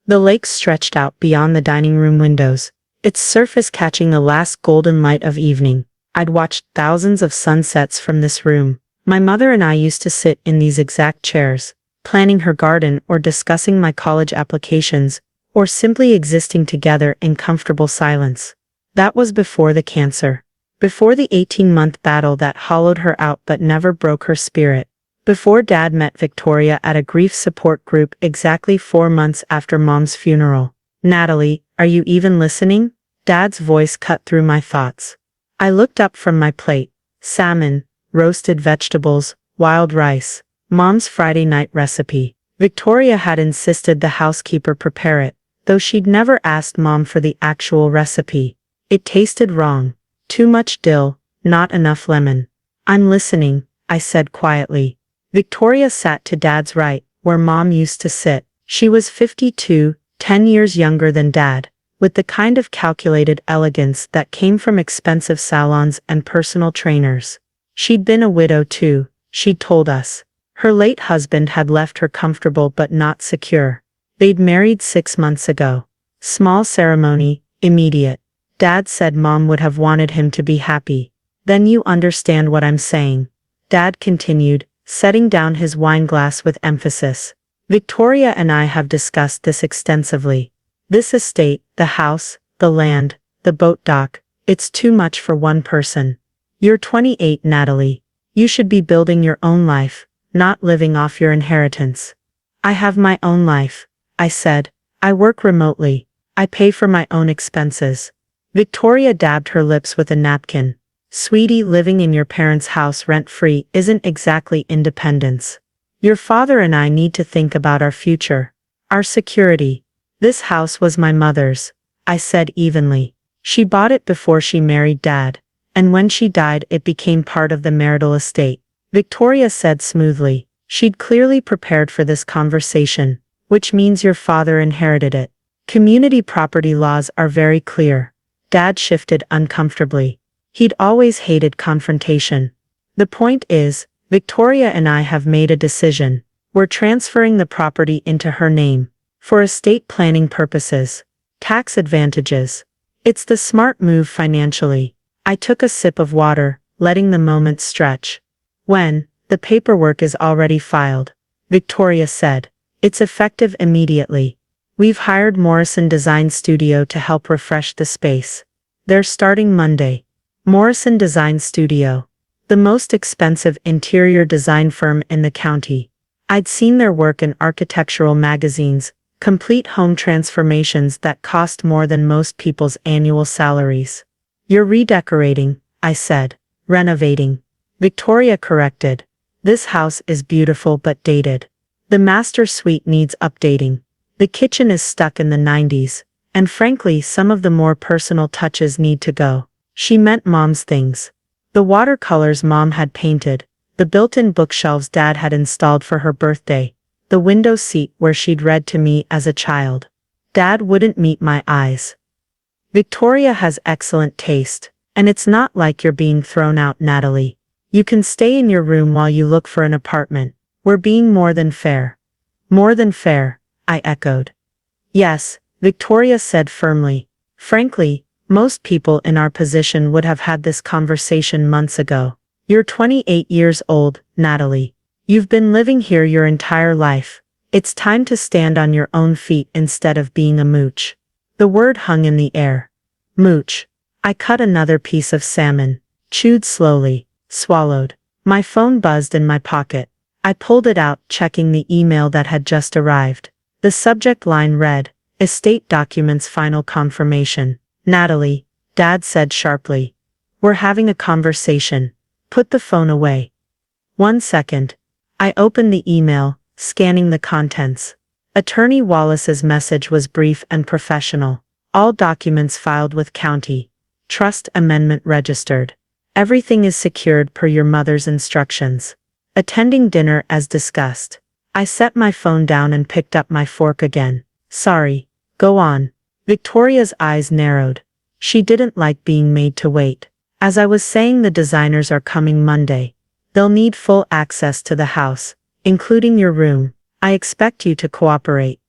The lake stretched out beyond the dining room windows, its surface catching the last golden light of evening. I'd watched thousands of sunsets from this room. My mother and I used to sit in these exact chairs, planning her garden or discussing my college applications, or simply existing together in comfortable silence. That was before the cancer. Before the 18-month battle that hollowed her out but never broke her spirit. Before Dad met Victoria at a grief support group exactly 4 months after Mom's funeral. "Natalie, are you even listening?" Dad's voice cut through my thoughts. I looked up from my plate. Salmon, roasted vegetables, wild rice. Mom's Friday night recipe. Victoria had insisted the housekeeper prepare it, though she'd never asked Mom for the actual recipe. It tasted wrong. Too much dill, not enough lemon. "I'm listening," I said quietly. Victoria sat to Dad's right, where Mom used to sit. She was 52, 10 years younger than Dad, with the kind of calculated elegance that came from expensive salons and personal trainers. She'd been a widow too, she'd told us. Her late husband had left her comfortable but not secure. They'd married 6 months ago. Small ceremony, immediate. Dad said Mom would have wanted him to be happy. "Then you understand what I'm saying," Dad continued, setting down his wine glass with emphasis. "Victoria and I have discussed this extensively. This estate, the house, the land, the boat dock, it's too much for one person. You're 28, Natalie. You should be building your own life, not living off your inheritance." "I have my own life," I said. "I work remotely. I pay for my own expenses." Victoria dabbed her lips with a napkin. "Sweetie, living in your parents' house rent-free isn't exactly independence. Your father and I need to think about our future, our security. This house was my mother's," I said evenly. "She bought it before she married Dad, and when she died it became part of the marital estate." Victoria said smoothly. She'd clearly prepared for this conversation. "Which means your father inherited it. Community property laws are very clear." Dad shifted uncomfortably. He'd always hated confrontation. "The point is, Victoria and I have made a decision. We're transferring the property into her name. For estate planning purposes. Tax advantages. It's the smart move financially." I took a sip of water, letting the moment stretch. "When? The paperwork is already filed," Victoria said. "It's effective immediately. We've hired Morrison Design Studio to help refresh the space. They're starting Monday." Morrison Design Studio. The most expensive interior design firm in the county. I'd seen their work in architectural magazines, complete home transformations that cost more than most people's annual salaries. "You're redecorating," I said. "Renovating," Victoria corrected. "This house is beautiful but dated. The master suite needs updating. The kitchen is stuck in the 90s, and frankly some of the more personal touches need to go." She meant Mom's things. The watercolors Mom had painted, the built-in bookshelves Dad had installed for her birthday, the window seat where she'd read to me as a child. Dad wouldn't meet my eyes. "Victoria has excellent taste, and it's not like you're being thrown out, Natalie. You can stay in your room while you look for an apartment. We're being more than fair." "More than fair," I echoed. "Yes," Victoria said firmly. "Frankly, most people in our position would have had this conversation months ago. You're 28 years old, Natalie. You've been living here your entire life. It's time to stand on your own feet instead of being a mooch." The word hung in the air. Mooch. I cut another piece of salmon, chewed slowly, swallowed. My phone buzzed in my pocket. I pulled it out, checking the email that had just arrived. The subject line read, "Estate documents final confirmation." "Natalie," Dad said sharply. "We're having a conversation. Put the phone away." "1 second. I opened the email, scanning the contents. Attorney Wallace's message was brief and professional. "All documents filed with county. Trust amendment registered. Everything is secured per your mother's instructions. Attending dinner as discussed." I set my phone down and picked up my fork again. "Sorry. Go on." Victoria's eyes narrowed. She didn't like being made to wait. "As I was saying, the designers are coming Monday. They'll need full access to the house, including your room. I expect you to cooperate."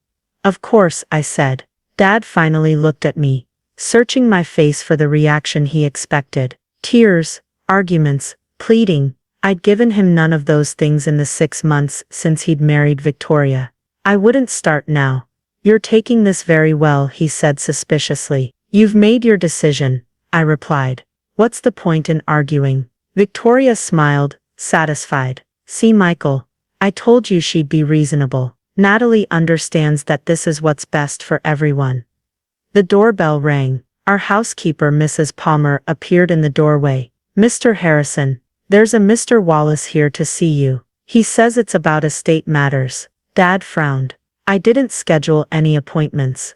Of course, I said. Dad finally looked at me, searching my face for the reaction he expected. Tears, arguments, pleading. I'd given him none of those things in the 6 months since he'd married Victoria. I wouldn't start now. You're taking this very well, he said suspiciously. You've made your decision, I replied. What's the point in arguing? Victoria smiled, satisfied. See, Michael, I told you she'd be reasonable. Natalie understands that this is what's best for everyone. The doorbell rang. Our housekeeper, Mrs. Palmer, appeared in the doorway. Mr. Harrison, there's a Mr. Wallace here to see you. He says it's about estate matters. Dad frowned. I didn't schedule any appointments.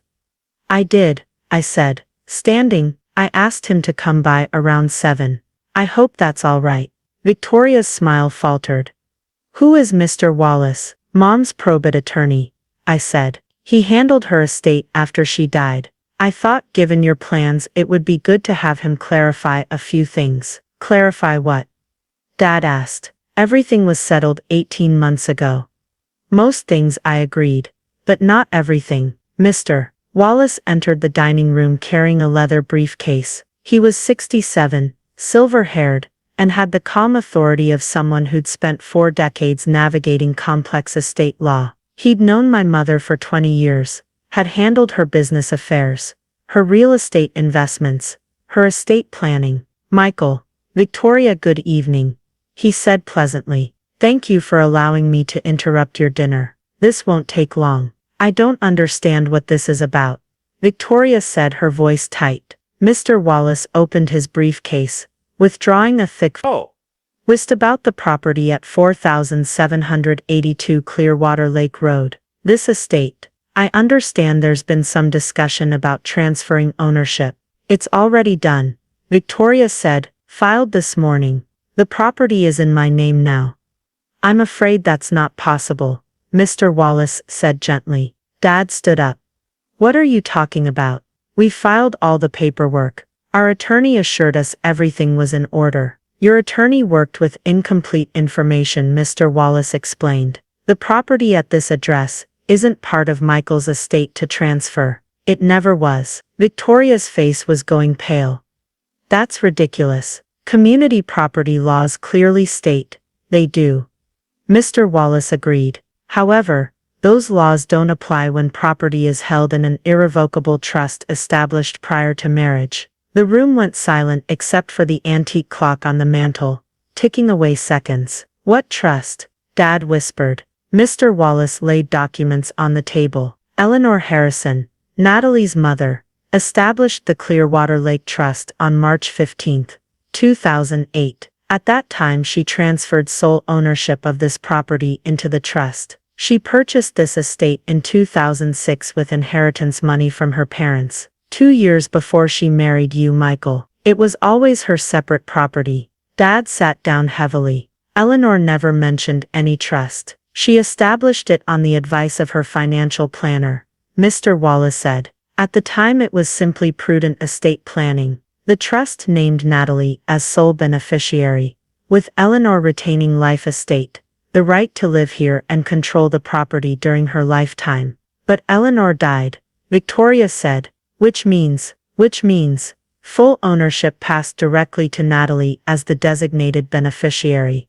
I did, I said, standing. I asked him to come by around 7. I hope that's all right. Victoria's smile faltered. Who is Mr. Wallace? Mom's probate attorney, I said. He handled her estate after she died. I thought, given your plans, it would be good to have him clarify a few things. Clarify what? Dad asked. Everything was settled 18 months ago. Most things, I agreed. But not everything. Mr. Wallace entered the dining room carrying a leather briefcase. He was 67, silver-haired, and had the calm authority of someone who'd spent 4 decades navigating complex estate law. He'd known my mother for 20 years, had handled her business affairs, her real estate investments, her estate planning. Michael, Victoria, good evening, he said pleasantly. Thank you for allowing me to interrupt your dinner. This won't take long. I don't understand what this is about, Victoria said, her voice tight. Mr. Wallace opened his briefcase, withdrawing a thick list about the property at 4782 Clearwater Lake Road. This estate. I understand there's been some discussion about transferring ownership. It's already done, Victoria said, filed this morning. The property is in my name now. I'm afraid that's not possible, Mr. Wallace said gently. Dad stood up. What are you talking about? We filed all the paperwork. Our attorney assured us everything was in order. Your attorney worked with incomplete information, Mr. Wallace explained. The property at this address isn't part of Michael's estate to transfer. It never was. Victoria's face was going pale. That's ridiculous. Community property laws clearly state they do. Mr. Wallace agreed. However, those laws don't apply when property is held in an irrevocable trust established prior to marriage. The room went silent except for the antique clock on the mantel, ticking away seconds. What trust? Dad whispered. Mr. Wallace laid documents on the table. Eleanor Harrison, Natalie's mother, established the Clearwater Lake Trust on March 15, 2008. At that time, she transferred sole ownership of this property into the trust. She purchased this estate in 2006 with inheritance money from her parents. 2 years before she married you, Michael. It was always her separate property. Dad sat down heavily. Eleanor never mentioned any trust. She established it on the advice of her financial planner, Mr. Wallace said. At the time, it was simply prudent estate planning. The trust named Natalie as sole beneficiary, with Eleanor retaining life estate, the right to live here and control the property during her lifetime. But Eleanor died, Victoria said. Which means, full ownership passed directly to Natalie as the designated beneficiary.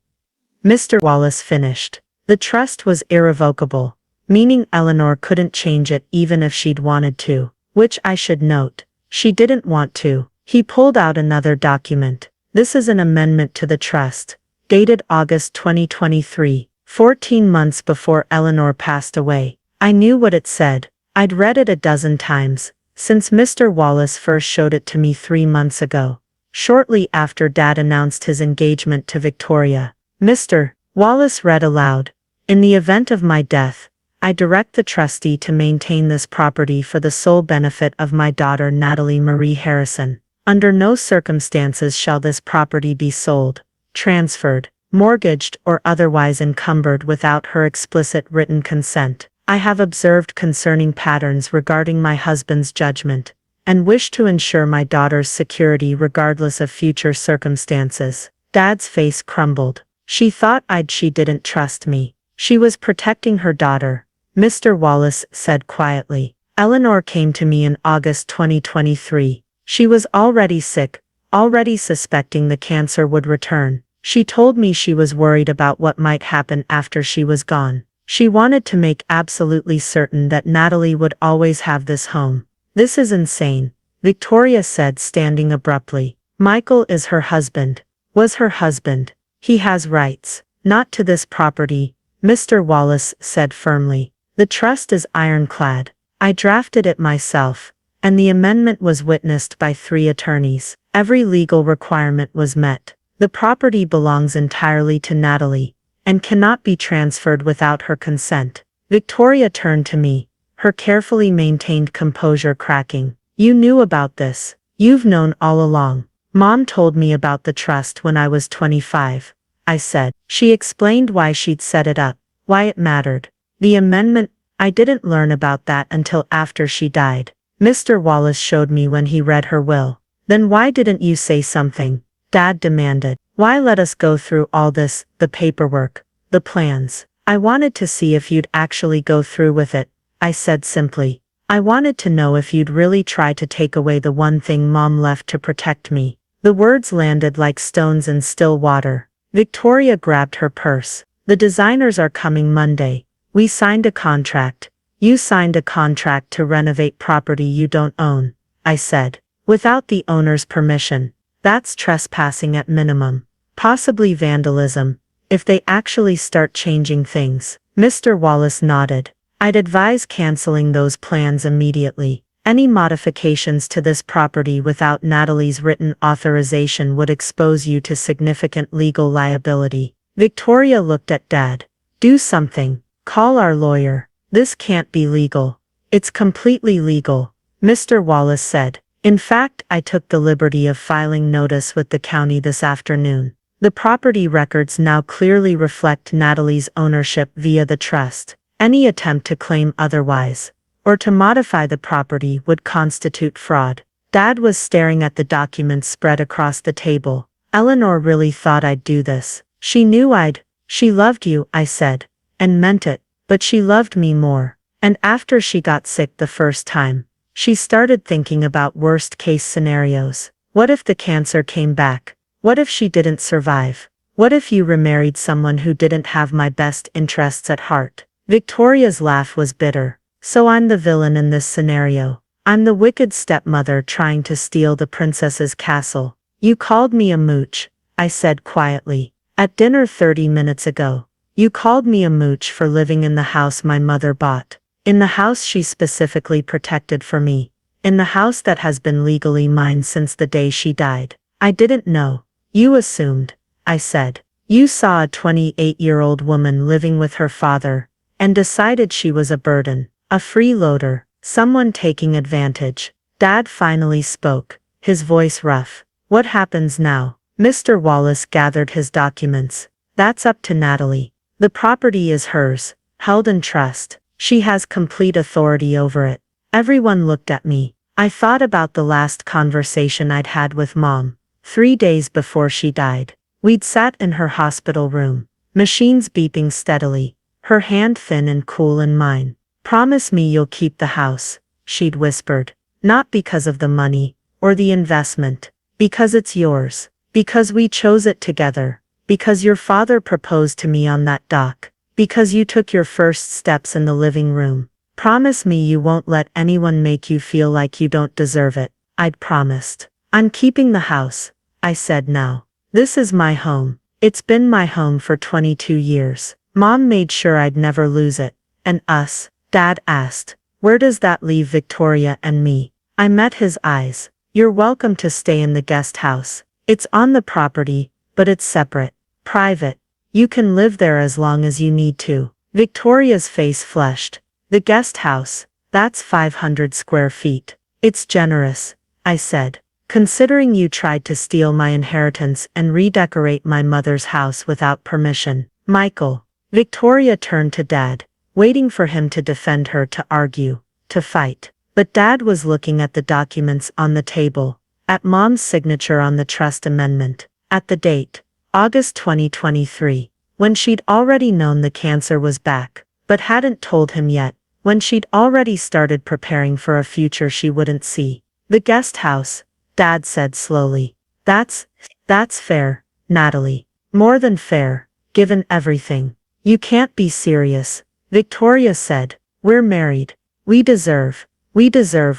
Mr. Wallace finished. The trust was irrevocable, meaning Eleanor couldn't change it even if she'd wanted to, which I should note, she didn't want to. He pulled out another document. This is an amendment to the trust, dated August 2023, 14 months before Eleanor passed away. I knew what it said. I'd read it a dozen times, since Mr. Wallace first showed it to me 3 months ago, shortly after Dad announced his engagement to Victoria. Mr. Wallace read aloud. In the event of my death, I direct the trustee to maintain this property for the sole benefit of my daughter Natalie Marie Harrison. Under no circumstances shall this property be sold, transferred, mortgaged, or otherwise encumbered without her explicit written consent. I have observed concerning patterns regarding my husband's judgment, and wish to ensure my daughter's security regardless of future circumstances. Dad's face crumbled. She thought she didn't trust me. She was protecting her daughter, Mr. Wallace said quietly. Eleanor came to me in August 2023. She was already sick, already suspecting the cancer would return. She told me she was worried about what might happen after she was gone. She wanted to make absolutely certain that Natalie would always have this home. This is insane, Victoria said, standing abruptly. Michael is her husband. Was her husband. He has rights. Not to this property, Mr. Wallace said firmly. The trust is ironclad. I drafted it myself, and the amendment was witnessed by 3 attorneys. Every legal requirement was met. The property belongs entirely to Natalie, and cannot be transferred without her consent. Victoria turned to me, her carefully maintained composure cracking. You knew about this. You've known all along. Mom told me about the trust when I was 25, I said. She explained why she'd set it up, why it mattered. The amendment, I didn't learn about that until after she died. Mr. Wallace showed me when he read her will. Then why didn't you say something? Dad demanded. Why let us go through all this, the paperwork, the plans? I wanted to see if you'd actually go through with it, I said simply. I wanted to know if you'd really try to take away the one thing Mom left to protect me. The words landed like stones in still water. Victoria grabbed her purse. The designers are coming Monday. We signed a contract. You signed a contract to renovate property you don't own, I said. Without the owner's permission. That's trespassing at minimum. Possibly vandalism, if they actually start changing things. Mr. Wallace nodded. I'd advise canceling those plans immediately. Any modifications to this property without Natalie's written authorization would expose you to significant legal liability. Victoria looked at Dad. Do something. Call our lawyer. This can't be legal. It's completely legal, Mr. Wallace said. In fact, I took the liberty of filing notice with the county this afternoon. The property records now clearly reflect Natalie's ownership via the trust. Any attempt to claim otherwise, or to modify the property, would constitute fraud. Dad was staring at the documents spread across the table. Eleanor really thought I'd do this. She knew I'd. She loved you, I said, and meant it, but she loved me more. And after she got sick the first time, she started thinking about worst-case scenarios. What if the cancer came back? What if she didn't survive? What if you remarried someone who didn't have my best interests at heart? Victoria's laugh was bitter. So I'm the villain in this scenario. I'm the wicked stepmother trying to steal the princess's castle. You called me a mooch, I said quietly. At dinner 30 minutes ago. You called me a mooch for living in the house my mother bought. In the house she specifically protected for me. In the house that has been legally mine since the day she died. I didn't know. You assumed, I said. You saw a 28-year-old woman living with her father, and decided she was a burden, a freeloader, someone taking advantage. Dad finally spoke, his voice rough. What happens now? Mr. Wallace gathered his documents. That's up to Natalie. The property is hers, held in trust. She has complete authority over it. Everyone looked at me. I thought about the last conversation I'd had with Mom, 3 days before she died. We'd sat in her hospital room, machines beeping steadily, her hand thin and cool in mine. Promise me you'll keep the house, she'd whispered. Not because of the money, or the investment. Because it's yours. Because we chose it together. Because your father proposed to me on that dock. Because you took your first steps in the living room. Promise me you won't let anyone make you feel like you don't deserve it. I'd promised. I'm keeping the house, I said now. This is my home. It's been my home for 22 years. Mom made sure I'd never lose it. And us? Dad asked. Where does that leave Victoria and me? I met his eyes. You're welcome to stay in the guest house. It's on the property, but it's separate. Private. You can live there as long as you need to. Victoria's face flushed. The guest house, that's 500 square feet. It's generous, I said, considering you tried to steal my inheritance and redecorate my mother's house without permission. Michael. Victoria turned to Dad, waiting for him to defend her, to argue, to fight. But Dad was looking at the documents on the table, at Mom's signature on the trust amendment, at the date, August 2023, when she'd already known the cancer was back. but hadn't told him yet, when she'd already started preparing for a future she wouldn't see. The guest house, Dad said slowly. That's fair, Natalie. More than fair, given everything. You can't be serious, Victoria said. We're married. We deserve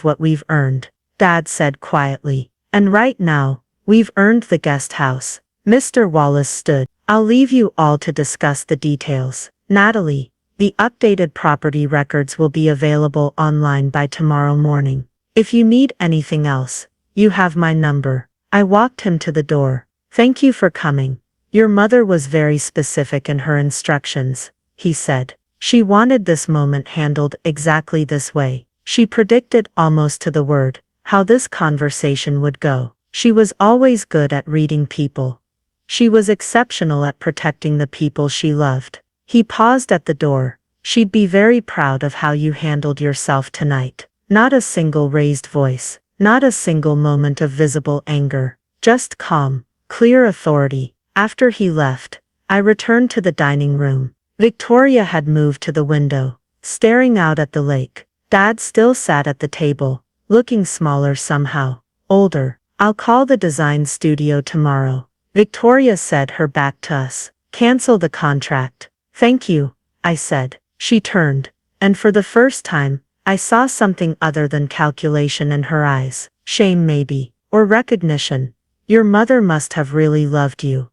what we've earned, Dad said quietly. And right now, we've earned the guest house. Mr. Wallace stood. I'll leave you all to discuss the details. Natalie, the updated property records will be available online by tomorrow morning. If you need anything else, you have my number. I walked him to the door. Thank you for coming. Your mother was very specific in her instructions, he said. She wanted this moment handled exactly this way. She predicted almost to the word how this conversation would go. She was always good at reading people. She was exceptional at protecting the people she loved. He paused at the door. She'd be very proud of how you handled yourself tonight. Not a single raised voice, not a single moment of visible anger, just calm, clear authority. After he left, I returned to the dining room. Victoria had moved to the window, staring out at the lake. Dad still sat at the table, looking smaller somehow, older. I'll call the design studio tomorrow, Victoria said, her back to us. Cancel the contract. Thank you, I said. She turned, and for the first time, I saw something other than calculation in her eyes. Shame maybe, or recognition. Your mother must have really loved you.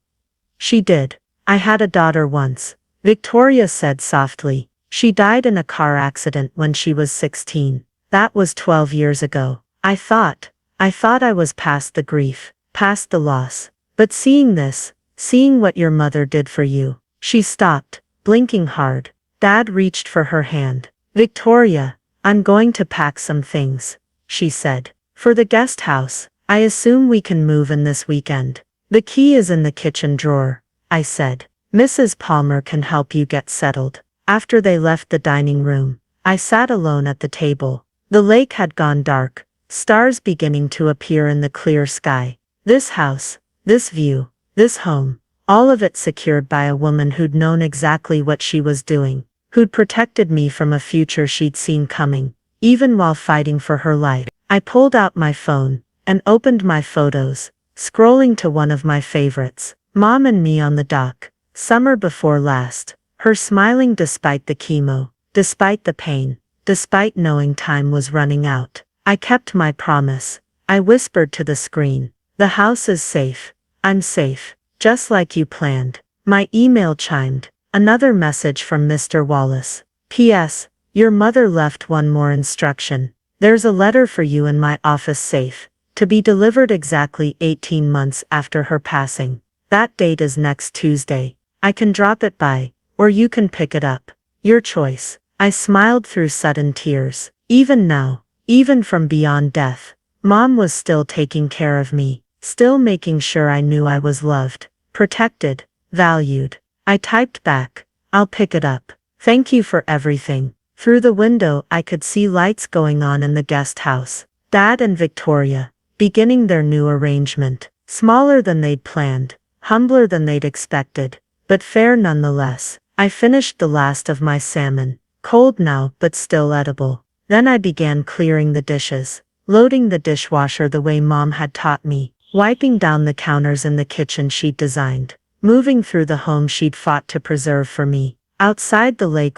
She did. I had a daughter once, Victoria said softly. She died in a car accident when she was 16. That was 12 years ago. I thought I was past the grief, past the loss. But seeing what your mother did for you. She stopped, blinking hard. Dad reached for her hand. Victoria, I'm going to pack some things, she said. For the guest house. I assume we can move in this weekend. The key is in the kitchen drawer, I said. Mrs. Palmer can help you get settled. After they left the dining room, I sat alone at the table. The lake had gone dark, stars beginning to appear in the clear sky. This house, this view, this home, all of it secured by a woman who'd known exactly what she was doing, who'd protected me from a future she'd seen coming, even while fighting for her life. I pulled out my phone and opened my photos, scrolling to one of my favorites. Mom and me on the dock, summer before last, her smiling despite the chemo, despite the pain, despite knowing time was running out. I kept my promise. I whispered to the screen. The house is safe. I'm safe, just like you planned. My email chimed. Another message from Mr. Wallace. P.S. Your mother left one more instruction. There's a letter for you in my office safe, to be delivered exactly 18 months after her passing. That date is next Tuesday. I can drop it by, or you can pick it up. Your choice. I smiled through sudden tears. Even now, even from beyond death, Mom was still taking care of me, still making sure I knew I was loved, protected, valued. I typed back, I'll pick it up. Thank you for everything. Through the window I could see lights going on in the guest house. Dad and Victoria, beginning their new arrangement. Smaller than they'd planned, humbler than they'd expected, but fair nonetheless. I finished the last of my salmon, cold now but still edible. Then I began clearing the dishes, loading the dishwasher the way Mom had taught me, wiping down the counters in the kitchen she'd designed, moving through the home she'd fought to preserve for me. Outside the lake